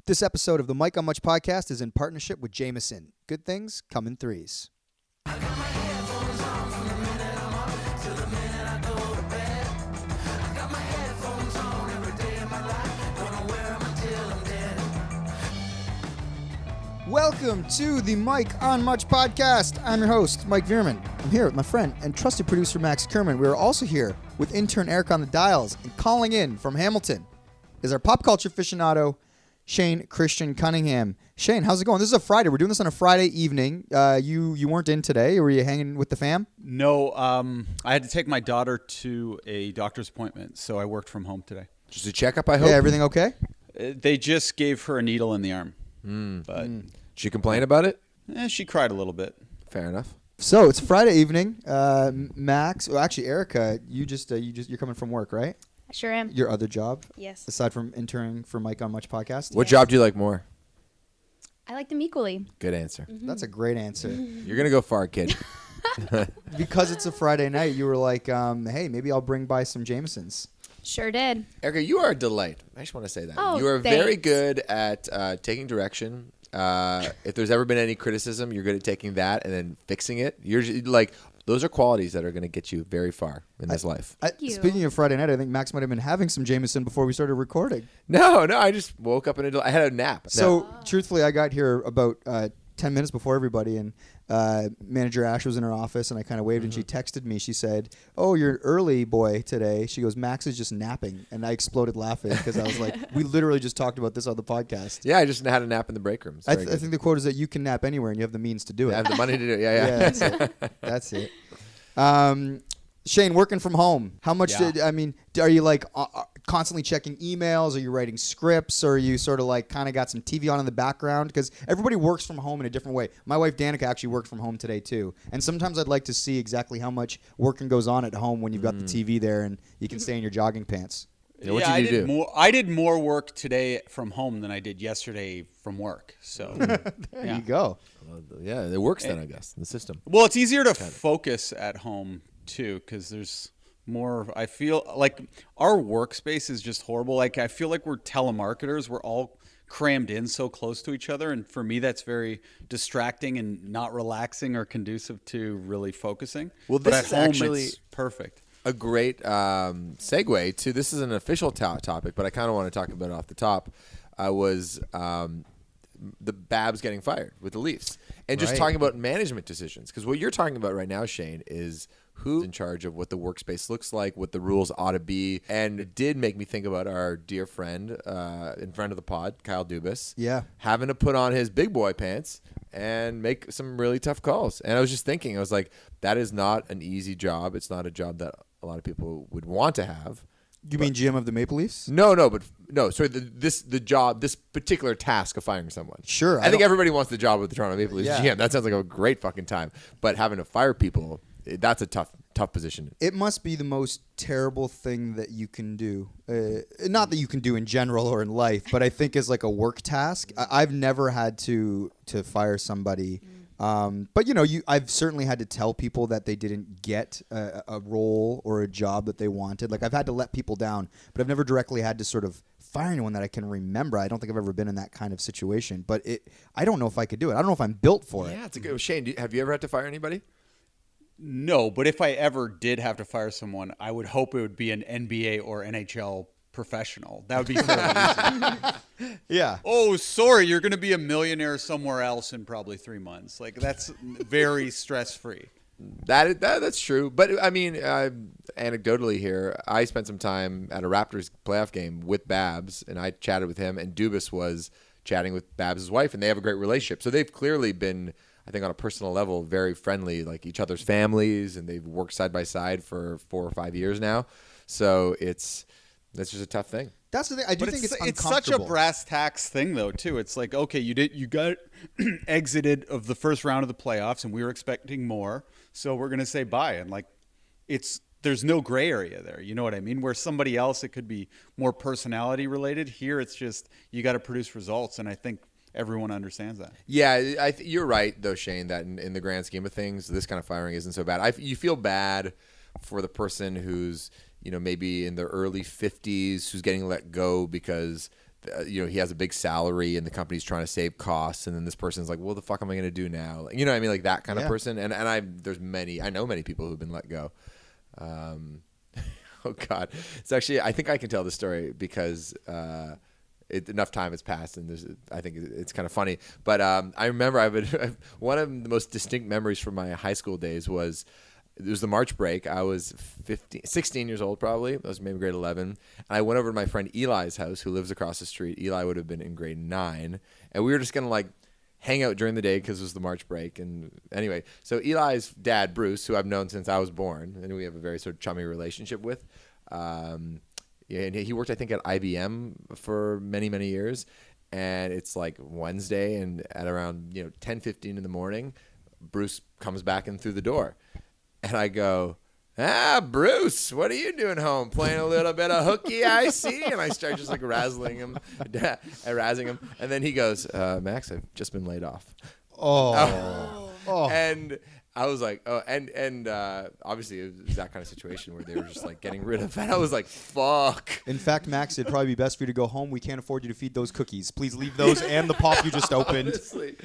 This episode of the Mike on Much podcast is in partnership with Jameson. Good things come in threes. Welcome to the Mike on Much podcast. I'm your host, Mike Veerman. I'm here with my friend and trusted producer, Max Kerman. We are also here with intern Eric on the dials. And calling in from Hamilton is our pop culture aficionado, Shane Christian Cunningham. Shane, how's it going? This is a Friday. We're doing this on a Friday evening. You weren't in today. Were you hanging with the fam? No, I had to take my daughter to a doctor's appointment, so I worked from home today. Just a checkup, I hope? Yeah, everything okay? They just gave her a needle in the arm. But Did she complain about it? She cried a little bit. Fair enough. So it's Friday evening. Max, well, actually, Erica, you're coming from work, right? I sure am. Your other job? Yes. Aside from interning for Mike on Much podcast? What job do you like more? I like them equally. Good answer. That's a great answer. You're going to go far, kid. Because it's a Friday night, you were like, hey, maybe I'll bring by some Jamesons. Sure did. Erica, you are a delight. I just want to say that. Oh, you are very thanks. good at taking direction. If there's ever been any criticism, you're good at taking that and then fixing it. Those are qualities that are going to get you very far in this life. you. Speaking of Friday night, I think Max might have been having some Jameson before we started recording. No, I just woke up and I had a nap. So, truthfully, I got here about 10 minutes before everybody, and Manager Ash was in her office, and I kind of waved, and she texted me. She said, "Oh, you're early, boy, today." She goes, "Max is just napping," and I exploded laughing because I was like, "We literally just talked about this on the podcast." Yeah, I just had a nap in the break room. I think the quote is that you can nap anywhere, and you have the means to do it. I have the money to do it. Yeah. That's it. Shane, working from home. How much are you like constantly checking emails? Are you writing scripts? Or are you sort of like kind of got some TV on in the background? Because everybody works from home in a different way. My wife Danica actually worked from home today too. And sometimes I'd like to see exactly how much working goes on at home when you've got the TV there and you can stay in your jogging pants. Yeah, what did you do? I did more work today from home than I did yesterday from work. So There you go. Yeah, it works then, I guess, in the system. Well, it's easier to focus at home too, because there's more. I feel like our workspace is just horrible. Like I feel like we're telemarketers. We're all crammed in so close to each other, and for me, that's very distracting and not relaxing or conducive to really focusing. Well, but this at home, is actually it's perfect. A great segue to this is an official topic, but I kind of want to talk about it off the top. Was the Babs getting fired with the Leafs, and just talking about management decisions, because what you're talking about right now, Shane, is who's in charge of what the workspace looks like, what the rules ought to be. And it did make me think about our dear friend and friend of the pod, Kyle Dubas, having to put on his big boy pants and make some really tough calls. And I was just thinking, I was like, that is not an easy job. It's not a job that a lot of people would want to have. You mean GM of the Maple Leafs? Sorry, this particular task of firing someone. Sure. I think everybody wants the job with the Toronto Maple Leafs Yeah. GM. That sounds like a great fucking time. But having to fire people, that's a tough position. It must be the most terrible thing that you can do. Not that you can do in general or in life, but I think as like a work task. I've never had to fire somebody. But I've certainly had to tell people that they didn't get a role or a job that they wanted. Like I've had to let people down, but I've never directly had to sort of fire anyone that I can remember. I don't think I've ever been in that kind of situation, but I don't know if I could do it. I don't know if I'm built for it. Yeah, it's a good. Shane, have you ever had to fire anybody? No, but if I ever did have to fire someone, I would hope it would be an NBA or NHL professional. That would be fairly easy. Yeah. Oh, sorry, you're going to be a millionaire somewhere else in probably 3 months. Like that's very stress-free. That's true. But I mean, anecdotally here, I spent some time at a Raptors playoff game with Babs, and I chatted with him, and Dubas was chatting with Babs' wife, and they have a great relationship. So they've clearly been, I think on a personal level, very friendly, like each other's families, and they've worked side by side for 4 or 5 years now. So that's just a tough thing. That's the thing. I do think it's uncomfortable. It's such a brass tacks thing, though, too. It's like, okay, you got exited of the first round of the playoffs, and we were expecting more, so we're going to say bye. And like, there's no gray area there. You know what I mean? Where somebody else, it could be more personality related. Here, it's just you got to produce results, and I think everyone understands that. Yeah, you're right, though, Shane, that in the grand scheme of things, this kind of firing isn't so bad. You feel bad for the person who's maybe in their early 50s who's getting let go because he has a big salary and the company's trying to save costs, and then this person's like, "What the fuck am I going to do now?" Like, you know what I mean? Like that kind of person. And I know many people who've been let go. Oh God, it's actually, I think I can tell the story because enough time has passed, and I think it's kind of funny. But I remember one of the most distinct memories from my high school days was. It was the March break. I was 16 years old probably. I was maybe grade 11. And I went over to my friend Eli's house, who lives across the street. Eli would have been in grade 9. And we were just going to like hang out during the day because it was the March break. And anyway, so Eli's dad, Bruce, who I've known since I was born, and we have a very sort of chummy relationship with. And he worked, I think, at IBM for many, many years. And it's like Wednesday, and at around 10:15 in the morning, Bruce comes back in through the door. And I go, Bruce, what are you doing home? Playing a little bit of hooky, I see. And I start just like razzing him. And then he goes, Max, I've just been laid off. Oh. And I was like, and obviously it was that kind of situation where they were just like getting rid of it. I was like, fuck. In fact, Max, it'd probably be best for you to go home. We can't afford you to feed those cookies. Please leave those and the pop you just opened. Honestly.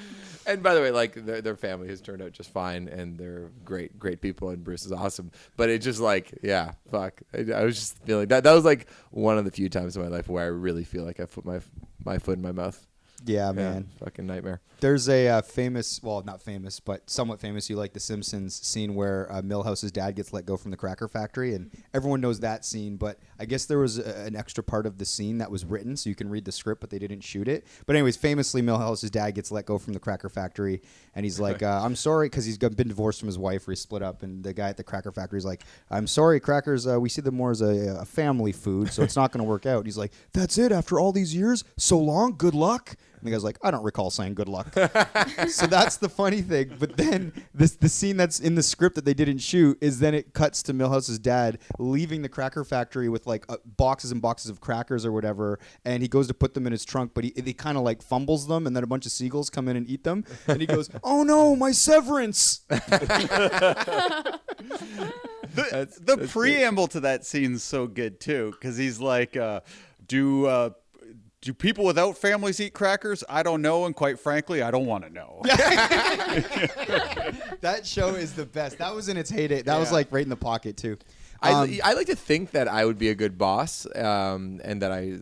And by the way, like their family has turned out just fine, and they're great people, and Bruce is awesome. But it just like, yeah, fuck. I was just feeling that was like one of the few times in my life where I really feel like I put my foot in my mouth. Yeah, man. Fucking nightmare. There's a famous, well, not famous, but somewhat famous, you like The Simpsons scene where Milhouse's dad gets let go from the cracker factory, and everyone knows that scene, but I guess there was an extra part of the scene that was written, so you can read the script, but they didn't shoot it. But anyways, famously, Milhouse's dad gets let go from the cracker factory, and he's like, I'm sorry, because he's been divorced from his wife, or he's split up, and the guy at the cracker factory is like, I'm sorry, crackers, we see them more as a family food, so it's not going to work out. And he's like, that's it, after all these years? So long? Good luck? And the guy's like, I don't recall saying good luck. So that's the funny thing. But then the scene that's in the script that they didn't shoot is then it cuts to Milhouse's dad leaving the cracker factory with like boxes and boxes of crackers or whatever. And he goes to put them in his trunk, but he kind of like fumbles them. And then a bunch of seagulls come in and eat them. And he goes, oh no, my severance. The preamble to that scene's so good too, because he's like, do people without families eat crackers? I don't know, and quite frankly, I don't want to know. That show is the best. That was in its heyday. That was like right in the pocket too. I like to think that I would be a good boss, and that I,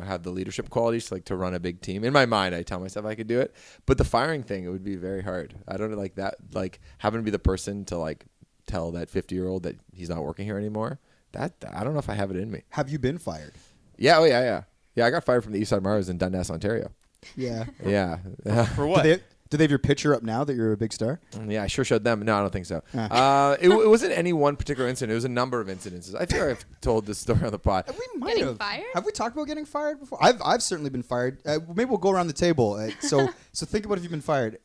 have the leadership qualities to run a big team. In my mind, I tell myself I could do it. But the firing thing, it would be very hard. I don't like that. Like having to be the person to tell that 50-year-old that he's not working here anymore. That I don't know if I have it in me. Have you been fired? Yeah. Oh yeah. Yeah, I got fired from the East Side Maros in Dundas, Ontario. Yeah. Yeah. For what? Do they have your picture up now that you're a big star? Yeah, I sure showed them. No, I don't think so. It wasn't any one particular incident. It was a number of incidences. I feel like I've told this story on the pod. We might Getting have. fired? Have we talked about getting fired before? I've certainly been fired. Maybe we'll go around the table. So think about if you've been fired.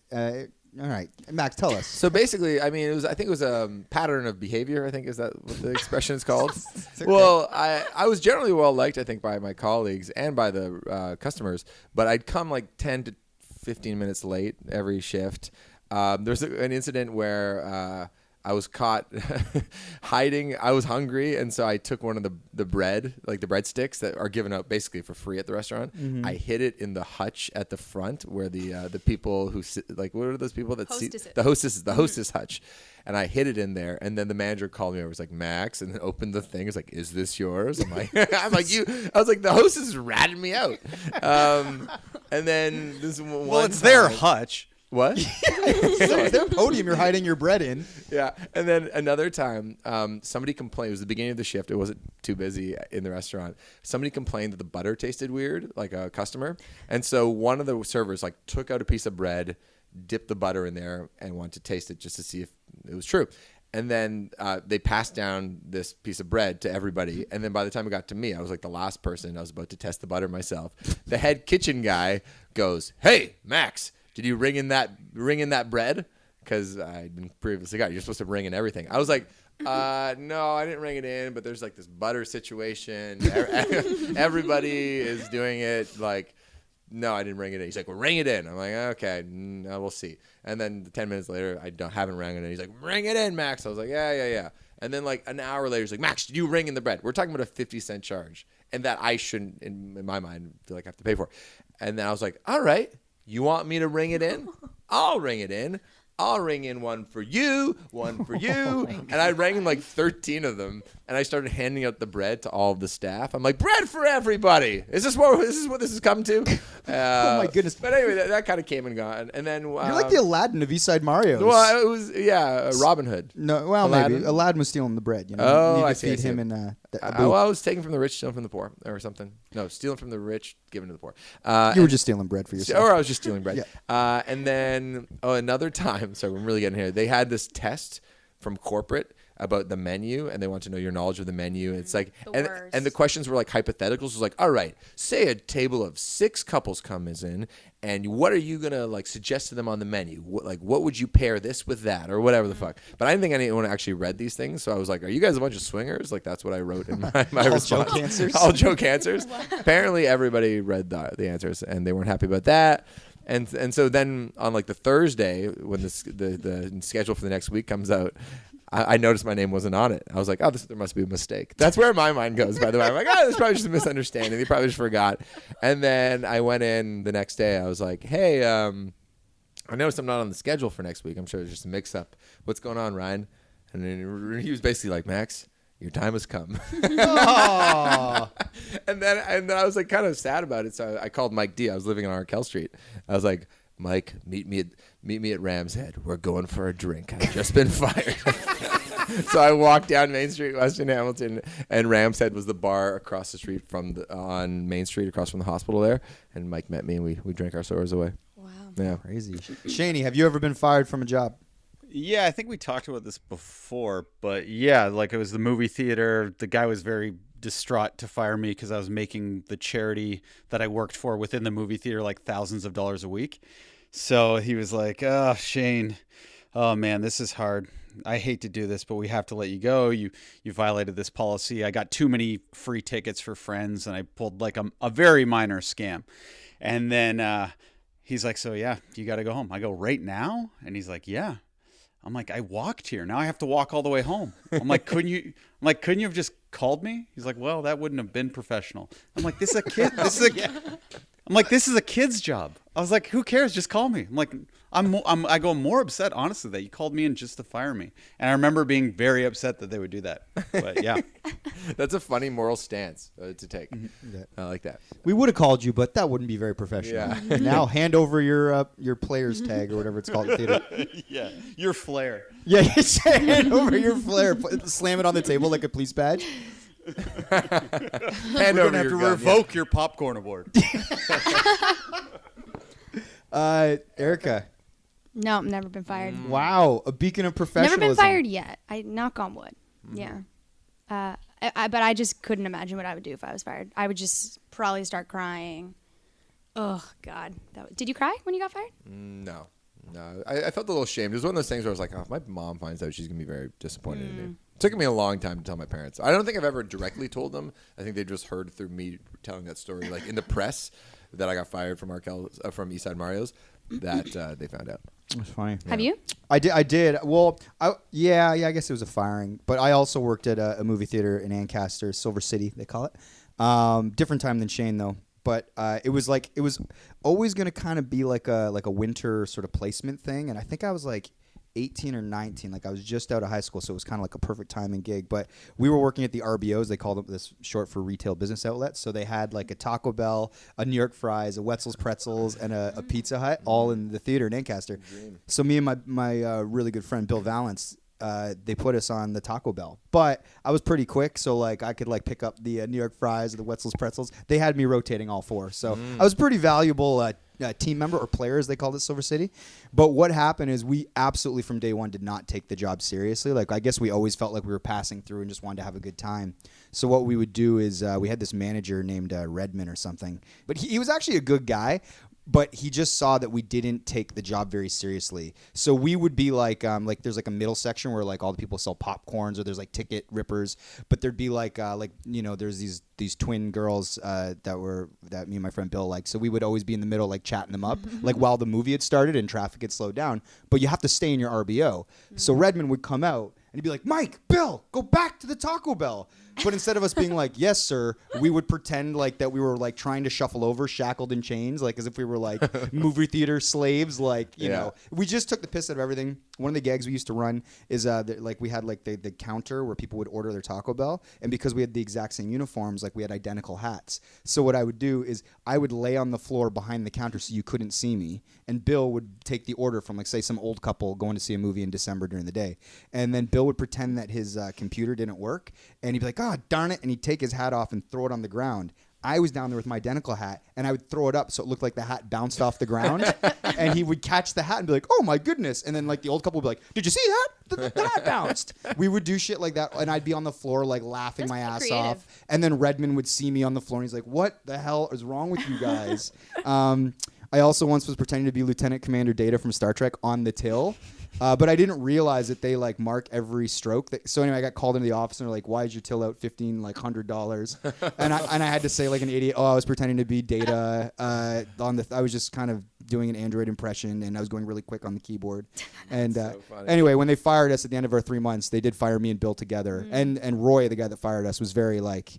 All right, Max, tell us. So basically, I mean, I think it was a pattern of behavior. I think is that what the expression is called. Okay. Well, I was generally well liked, I think, by my colleagues and by the customers. But I'd come 10 to 15 minutes late every shift. There's an incident where I was caught hiding. I was hungry, and so I took one of the bread, the breadsticks that are given out basically for free at the restaurant. Mm-hmm. I hid it in the hutch at the front where the people who sit, what are those people that see the hostess hutch, and I hid it in there. And then the manager called me over. Was like, Max, and then opened the thing. It's like, is this yours? I'm like, I was like, the hostess ratted me out. And then this one. Well, it's their hutch. What? Their podium you're hiding your bread in. Yeah. And then another time, somebody complained. It was the beginning of the shift. It wasn't too busy in the restaurant. Somebody complained that the butter tasted weird, like a customer. And so one of the servers took out a piece of bread, dipped the butter in there, and wanted to taste it just to see if it was true. And then they passed down this piece of bread to everybody. And then by the time it got to me, I was the last person. I was about to test the butter myself. The head kitchen guy goes, "Hey, Max, did you ring in that bread?" Because I'd been previously got. You're supposed to ring in everything. I was like, no, I didn't ring it in, but there's this butter situation. Everybody is doing it. No, I didn't ring it in. He's like, well, ring it in. I'm like, okay, no, we'll see. And then 10 minutes later, haven't rang it in. He's like, ring it in, Max. I was like, yeah. And then an hour later, he's like, Max, did you ring in the bread? We're talking about a 50-cent charge. and that I shouldn't, in my mind, feel like I have to pay for. And then I was like, all right, you want me to ring it in? I'll ring it in. I'll ring in one for you, one for you. And I rang in like 13 of them. And I started handing out the bread to all of the staff. I'm like, bread for everybody. Is this what this has come to? Oh, my goodness. But anyway, that kind of came and gone. And then You're like the Aladdin of East Side Mario. Well, it was, Robin Hood. No, well, Aladdin? maybe. Aladdin was stealing the bread. You know? Oh, you I could see, I feed see. him in Well, I was taking from the rich, stealing from the poor, or something. No, stealing from the rich, giving to the poor. You were just stealing bread for yourself. Or I was just stealing bread. Yeah. And then, another time, sorry, I'm really getting here. They had this test from corporate about the menu, and they want to know your knowledge of the menu. It's like, and the questions were like hypotheticals. It was like, all right, say a table of 6 couples comes in, and what are you gonna like suggest to them on the menu? What would you pair this with that, or whatever the fuck? But I didn't think anyone actually read these things, so I was like, are you guys a bunch of swingers? Like that's what I wrote in my response. Joke answers. All joke answers. Apparently, everybody read the answers, and they weren't happy about that. And so then on like the Thursday when the schedule for the next week comes out, I noticed my name wasn't on it. I was like, oh, there must be a mistake. That's where my mind goes, by the way. I'm like, oh, this is probably just a misunderstanding. They probably just forgot. And then I went in the next day. I was like, hey, I noticed I'm not on the schedule for next week. I'm sure it's just a mix-up. What's going on, Ryan? And then he was basically like, Max, your time has come. and then I was like kind of sad about it. So I called Mike D. I was living on Arkell Street. I was like, Mike, meet me at Ram's Head. We're going for a drink. I've just been fired. So I walked down Main Street, Western Hamilton, and Ram's Head was the bar across the street on Main Street, across from the hospital there. And Mike met me, and we drank our sorrows away. Wow. Yeah, Crazy. Shaney, have you ever been fired from a job? Yeah, I think we talked about this before, but yeah, like it was the movie theater. The guy was very distraught to fire me because I was making the charity that I worked for within the movie theater like thousands of dollars a week. So he was like, oh, Shane, oh man, this is hard. I hate to do this, but we have to let you go. You violated this policy. I got too many free tickets for friends, and I pulled like a very minor scam. And then he's like, so yeah, you got to go home. I go, right now? And he's like, yeah. I'm like, I walked here. Now I have to walk all the way home. I'm like, couldn't you have just called me? He's like, well, that wouldn't have been professional. I'm like, this is a kid. I'm like, this is a kid's job. I was like, who cares? Just call me. I'm like, I go more upset, honestly, that you called me in just to fire me. And I remember being very upset that they would do that. But yeah. That's a funny moral stance to take. Yeah. I like that. We would have called you, but that wouldn't be very professional. Yeah. Now hand over your player's tag or whatever it's called in theater. Yeah. Your flair. Yeah, hand over your flare. Slam it on the table like a police badge. Hand We're over going to have your to gun, revoke your popcorn award. Erica. No, never been fired. Wow, a beacon of professionalism. Never been fired yet. I knock on wood. Yeah. But I just couldn't imagine what I would do if I was fired. I would just probably start crying. Oh God. Did you cry when you got fired? No. I felt a little ashamed. It was one of those things where I was like, oh, if my mom finds out, she's going to be very disappointed in me. It took me a long time to tell my parents. I don't think I've ever directly told them. I think they just heard through me telling that story, like in the press, that I got fired from from East Side Mario's, that they found out. That's funny. Have you? I did. Well, I guess it was a firing. But I also worked at a movie theater in Ancaster, Silver City, they call it. Different time than Shane, though. But it was always going to kind of be like a winter sort of placement thing. And I think I was like 18 or 19. Like I was just out of high school, so it was kind of like a perfect timing gig. But we were working at the RBOs. They called them this short for retail business outlets. So they had like a Taco Bell, a New York Fries, a Wetzel's Pretzels, and a Pizza Hut all in the theater in Ancaster. So me and my really good friend Bill Valance, they put us on the Taco Bell, but I was pretty quick, so like I could like pick up the New York Fries or the Wetzel's Pretzels. They had me rotating all four, so I was a pretty valuable team member, or player as they called it, Silver City. But what happened is we absolutely from day one did not take the job seriously. Like I guess we always felt like we were passing through and just wanted to have a good time. So what we would do is we had this manager named Redmond or something, but he was actually a good guy. But he just saw that we didn't take the job very seriously. So we would be like there's like a middle section where like all the people sell popcorns, or there's like ticket rippers. But there'd be like there's these twin girls that me and my friend Bill liked. So we would always be in the middle like chatting them up like while the movie had started and traffic had slowed down. But you have to stay in your RBO. So Redmond would come out and he'd be like, Mike, Bill, go back to the Taco Bell. But instead of us being like, yes, sir, we would pretend like that we were like trying to shuffle over, shackled in chains, like as if we were like movie theater slaves. Like, you know, we just took the piss out of everything. One of the gags we used to run is like we had like the counter where people would order their Taco Bell. And because we had the exact same uniforms, like we had identical hats. So what I would do is I would lay on the floor behind the counter so you couldn't see me. And Bill would take the order from like, say, some old couple going to see a movie in December during the day. And then Bill would pretend that his computer didn't work. And he'd be like, oh, darn it. And he'd take his hat off and throw it on the ground. I was down there with my identical hat, and I would throw it up so it looked like the hat bounced off the ground. And he would catch the hat and be like, oh, my goodness. And then like the old couple would be like, did you see that? The hat bounced. We would do shit like that, and I'd be on the floor like laughing my ass off. And then Redmond would see me on the floor, and he's like, what the hell is wrong with you guys? I also once was pretending to be Lieutenant Commander Data from Star Trek on the till. But I didn't realize that they like mark every stroke. So anyway, I got called into the office and they're like, "Why is your till out $1,500?" and I had to say like an idiot. Oh, I was pretending to be Data. I was just kind of doing an Android impression and I was going really quick on the keyboard. And so anyway, when they fired us at the end of our 3 months, they did fire me and Bill together. And Roy, the guy that fired us, was very like,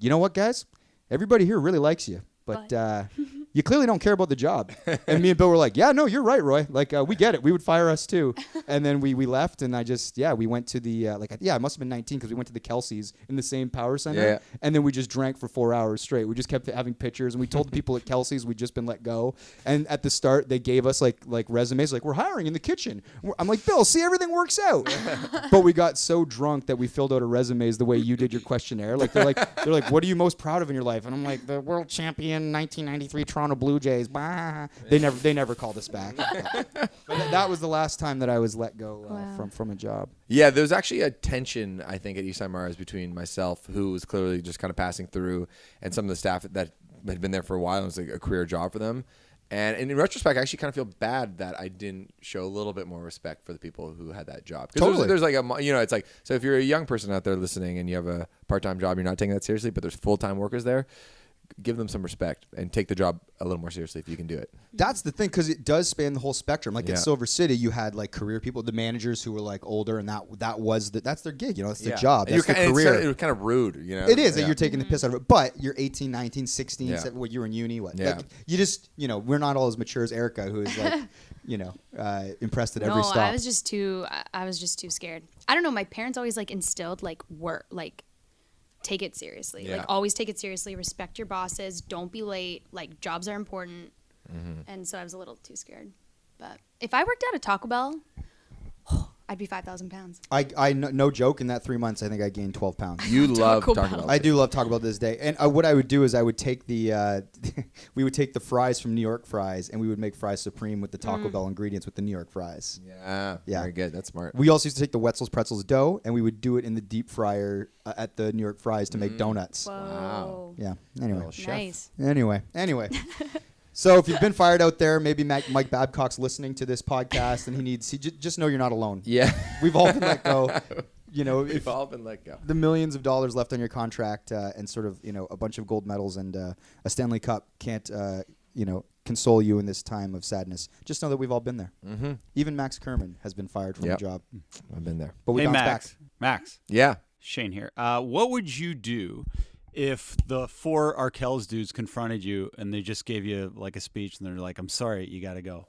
you know what, guys? Everybody here really likes you, but you clearly don't care about the job. And me and Bill were like, yeah, no, you're right, Roy. Like, we get it. We would fire us too. And then we left, and we went to the, it must have been 19 because we went to the Kelsey's in the same power center. Yeah. And then we just drank for 4 hours straight. We just kept having pictures, and we told the people at Kelsey's we'd just been let go. And at the start, they gave us like resumes, like, we're hiring in the kitchen. I'm like, Bill, see, everything works out. But we got so drunk that we filled out our resumes the way you did your questionnaire. Like, they're like, what are you most proud of in your life? And I'm like, the world champion 1993 Toronto Blue Jays. Bah. They never called us back. But that was the last time that I was let go from a job. Yeah, there's actually a tension, I think, at Eastside Mars between myself, who was clearly just kind of passing through, and some of the staff that had been there for a while. It was like a career job for them. And in retrospect, I actually kind of feel bad that I didn't show a little bit more respect for the people who had that job. Because there's like it's like, so if you're a young person out there listening and you have a part-time job, you're not taking that seriously, but there's full-time workers there, give them some respect and take the job a little more seriously if you can do it. That's the thing, because it does span the whole spectrum. Like at Silver City, you had like career people, the managers who were like older, and that's their gig. That's the job. That's their career. It was kind of rude, It is that you're taking the piss out of it. But you're 18, 19, 16, what, you're in uni. What? Yeah. Like, you just, we're not all as mature as Erica, who is like, impressed at every stop. I was just too scared. I don't know. My parents always like instilled like work, like, take it seriously. Like, always take it seriously. Respect your bosses. Don't be late. Like, jobs are important. Mm-hmm. And so I was a little too scared. But if I worked at a Taco Bell, I'd be 5,000 pounds. I no joke, in that 3 months, I think I gained 12 pounds. You love Taco Bell. I do love Taco Bell to this day. And what I would do is I would take we would take the fries from New York Fries, and we would make fries supreme with the Taco Bell ingredients with the New York Fries. Yeah. Very good. That's smart. We also used to take the Wetzel's Pretzels dough, and we would do it in the deep fryer at the New York Fries to make donuts. Whoa. Wow. Yeah. Anyway. Nice. Anyway. So if you've been fired out there, maybe Mike Babcock's listening to this podcast, and just know you're not alone. Yeah. We've all been let go. We've all been let go. The millions of dollars left on your contract and sort of, a bunch of gold medals and a Stanley Cup can't, console you in this time of sadness. Just know that we've all been there. Mm-hmm. Even Max Kerman has been fired from a job. I've been there. But we bounced back. Max. Yeah. Shane here. What would you do if the 4 Arkells dudes confronted you and they just gave you like a speech and they're like, I'm sorry, you got to go?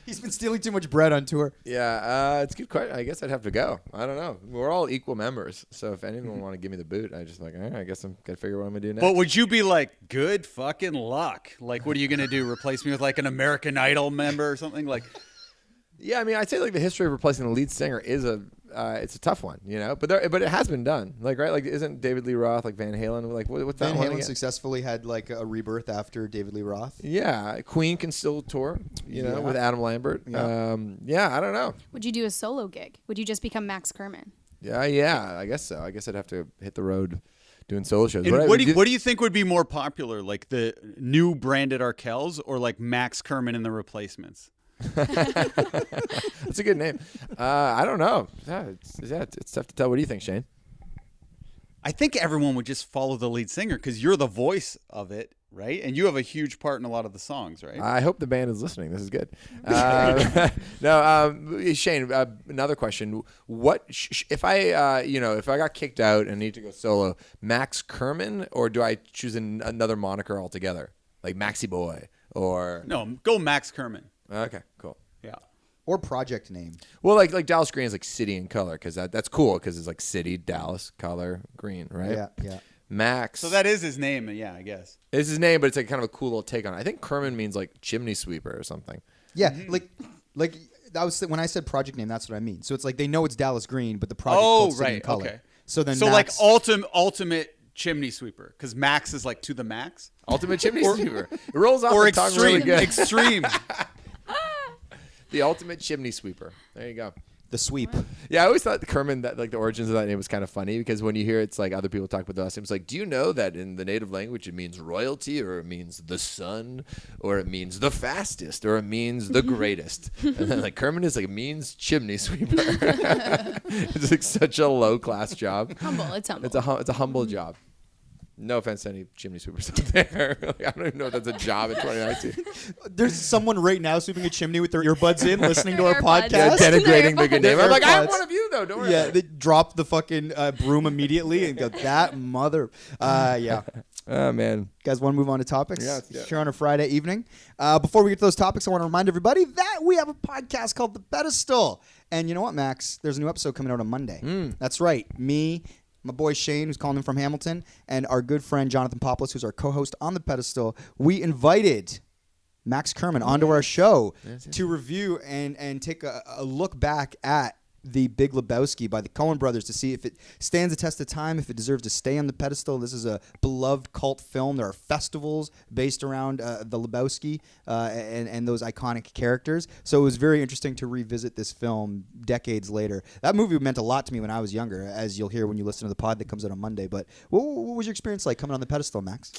He's been stealing too much bread on tour. Yeah, it's a good question. I guess I'd have to go. I don't know. We're all equal members. So if anyone want to give me the boot, I just I guess I'm going to figure what I'm going to do next. But would you be like, good fucking luck? Like, what are you going to do? Replace me with like an American Idol member or something? Like, yeah, I mean, I'd say like the history of replacing the lead singer is it's a tough one, but it has been done. Like, right? Like, isn't David Lee Roth like Van Halen? Like, what's that one? Van Halen successfully had like a rebirth after David Lee Roth. Yeah, Queen can still tour, with Adam Lambert. Yeah. I don't know. Would you do a solo gig? Would you just become Max Kerman? Yeah, I guess so. I guess I'd have to hit the road doing solo shows. What do you think would be more popular, like the new branded Arkells or like Max Kerman and the Replacements? That's a good name. I don't know. It's tough to tell. What do you think, Shane? I think everyone would just follow the lead singer because you're the voice of it, right? And you have a huge part in a lot of the songs, right? I hope the band is listening. This is good. Shane, another question. What if I, if I got kicked out and need to go solo, Max Kerman, or do I choose another moniker altogether, like Maxi Boy, or No, go Max Kerman. Okay, cool. Yeah. Or project name. Well, like Dallas Green is like city and color because that's cool because it's like city, Dallas, color, green, right? Yeah, yeah. Max. So that is his name, yeah, I guess. It's his name, but it's like kind of a cool little take on it. I think Kerman means like chimney sweeper or something. Yeah, like that was when I said project name. That's what I mean. So it's like they know it's Dallas Green, but the project called City and Color. Okay. So then, Max, like ultimate chimney sweeper, because Max is like to the max. Ultimate chimney sweeper. It rolls off or the tongue really good. Extreme. The ultimate chimney sweeper. There you go. the sweep. Yeah, I always thought Kerman, that like the origins of that name was kind of funny because when you hear it's like other people talk about the last name, it's like, do you know that in the native language it means royalty, or it means the sun, or it means the fastest, or it means the greatest? And then like Kerman is like, it means chimney sweeper. It's like such a low class job. Humble. It's humble. It's a humble job. No offense to any chimney sweepers out there. Like, I don't even know if that's a job in 2019. There's someone right now sweeping a chimney with their earbuds in, listening to our AirPods. Yeah, podcast. denigrating the good name. I'm like, I'm AirPods. one of you though. Don't worry. Yeah, about they it. drop the fucking broom immediately and go, that mother. Yeah. Oh man. You guys want to move on to topics? Yeah, let's do it. Here on a Friday evening. Before we get to those topics, I want to remind everybody that we have a podcast called The Pedestal. And you know what, Max? There's a new episode coming out on Monday. That's right. Me, my boy Shane, who's calling in from Hamilton, and our good friend Jonathan Poplis, who's our co-host on The Pedestal. We invited Max Kerman onto our show to review and take a look back at The Big Lebowski by the Coen brothers to see if it stands the test of time, if it deserves to stay on the pedestal. This is a beloved cult film. There are festivals based around the Lebowski and those iconic characters. So it was very interesting to revisit this film decades later. That movie meant a lot to me when I was younger, as you'll hear when you listen to the pod that comes out on Monday. But what was your experience like coming on the pedestal, Max?